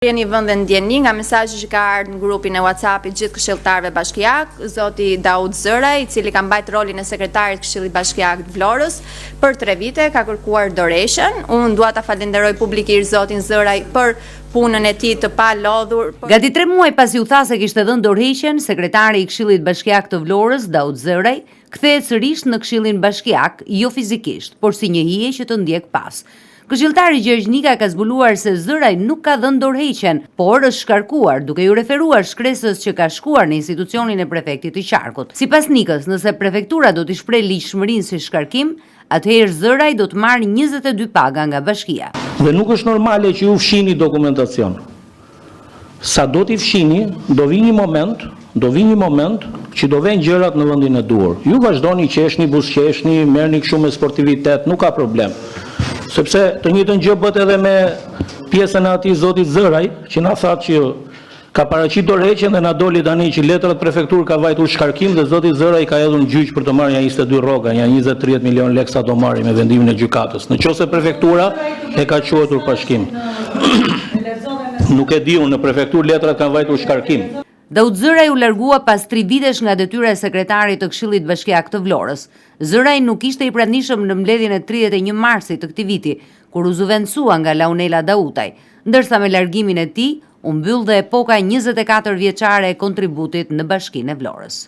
Jeni vëndë ndjeni nga mesazhi që ka ardhur në grupin e WhatsApp-it gjithë këshilltarëve bashkiak, zoti Daud Zëraj, i cili ka mbajtur rolin e sekretarit të Këshillit Bashkiak të Vlorës për 3 vite, ka kërkuar dorëshën. Unë dua ta falenderoj publikisht zotin Zëraj për punën e tij të palodhur. Gati 3 muaj pasi u tha se kishte dhënë dorëheqjen, sekretari i Këshillit Bashkiak të Vlorës, Daud Zëraj, kthehet sërish në Këshillin Bashkiak, jo fizikisht, por si një hije që të ndjek pas. Këshilltari Gjergj Nika ka zbuluar se Zëraj nuk ka dhënë dorëheqjen, por është shkarkuar duke ju referuar shkresës që ka shkuar në institucionin e prefektit të Qarkut. Sipas Nikës, nëse prefektura do t'i shpreh ligjshmërinë si shkarkim, atëherë Zëraj do të marrë 22 paga nga bashkia. Dhe nuk është normale që ju fshini dokumentacion. Sa do t'i fshini, do vi një moment që do vjen gjërat në vendin e duhur. Ju vazhdoni qeshni, buzëqeshni, merrni kështu me sportivitet, nuk ka problem. Sepse të njëjtën gjë bëhet edhe me pjesën e atij zotit Zëraj, që na thatë që ka paraqit dorëheqjen dhe na doli tani që letrat prefektur ka vajtur shkarkim dhe zoti Zëraj ka hedhur në gjyq për të marrë ja 22 rroga, ja 20-30 milion lekë sa do marrë me vendimin e gjykatës. Nëse prefektura e ka quajtur pa shkim. Nuk e di unë, në prefekturë letrat kanë vajtur shkarkim. Daud Zëraj u largua pas 3 vitesh nga detyra e sekretarit të Këshillit Bashkiak të Vlorës. Zëraj nuk ishte i pranishëm në mbledhjen e 31 marsit të këtij viti, kur u zëvendësua nga Launela Dautaj, ndërsa me largimin e tij u mbyll dhe epoka 24 vjeçare e kontributit në Bashkinë e Vlorës.